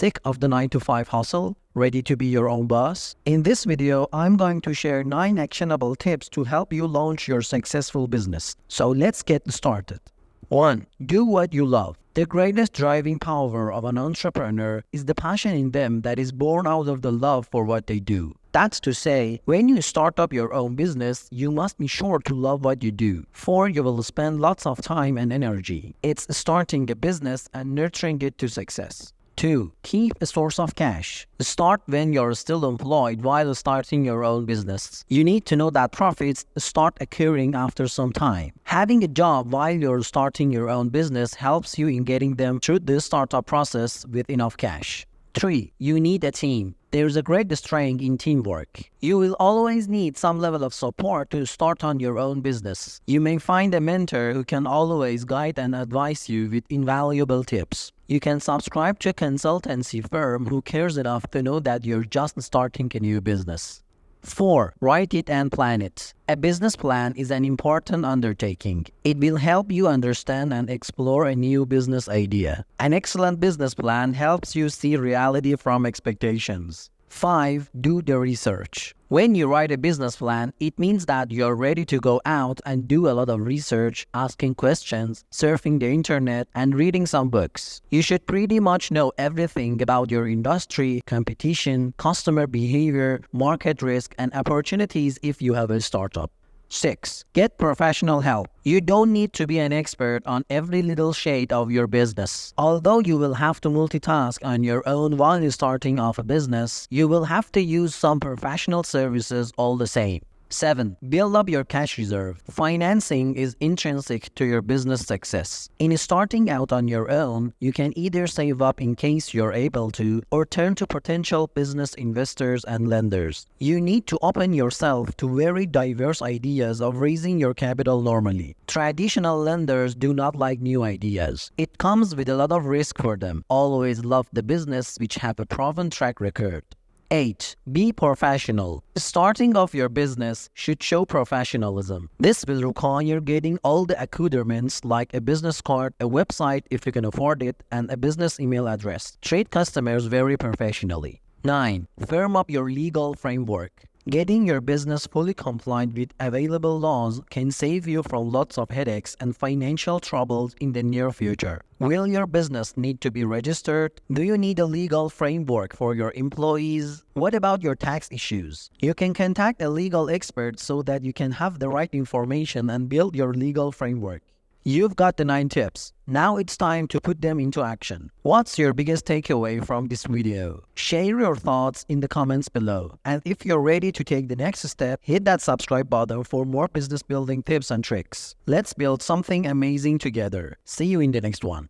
Sick of the 9 to 5 hustle? Ready to be your own boss? In this video, I'm going to share 9 actionable tips to help you launch your successful business. So let's get started. 1. Do what you love. The greatest driving power of an entrepreneur is the passion in them that is born out of the love for what they do. That's to say, when you start up your own business, you must be sure to love what you do, for you will spend lots of time and energy. It's starting a business and nurturing it to success. 2. Keep a source of cash. Start when you're still employed while starting your own business. You need to know that profits start occurring after some time. Having a job while you're starting your own business helps you in getting them through the startup process with enough cash. 3. You need a team. There's a great strength in teamwork. You will always need some level of support to start on your own business. You may find a mentor who can always guide and advise you with invaluable tips. You can subscribe to a consultancy firm who cares enough to know that you're just starting a new business. 4. Write it and plan it. A business plan is an important undertaking. It will help you understand and explore a new business idea. An excellent business plan helps you see reality from expectations. 5. Do the research. When you write a business plan, it means that you're ready to go out and do a lot of research, asking questions, surfing the internet, and reading some books. You should pretty much know everything about your industry, competition, customer behavior, market risk, and opportunities if you have a startup. 6. Get professional help. You don't need to be an expert on every little shade of your business. Although you will have to multitask on your own while you're starting off a business, you will have to use some professional services all the same. 7. Build up your cash reserve. Financing is intrinsic to your business success. In starting out on your own, you can either save up in case you're able to, or turn to potential business investors and lenders. You need to open yourself to very diverse ideas of raising your capital normally. Traditional lenders do not like new ideas. It comes with a lot of risk for them. Always love the business which have a proven track record. 8. Be professional. Starting off your business should show professionalism. This will require getting all the accoutrements like a business card, a website if you can afford it, and a business email address. Treat customers very professionally. 9. Firm up your legal framework. Getting your business fully compliant with available laws can save you from lots of headaches and financial troubles in the near future. Will your business need to be registered? Do you need a legal framework for your employees? What about your tax issues? You can contact a legal expert so that you can have the right information and build your legal framework. You've got the 9 tips. Now it's time to put them into action. What's your biggest takeaway from this video? Share your thoughts in the comments below. And if you're ready to take the next step, hit that subscribe button for more business building tips and tricks. Let's build something amazing together. See you in the next one.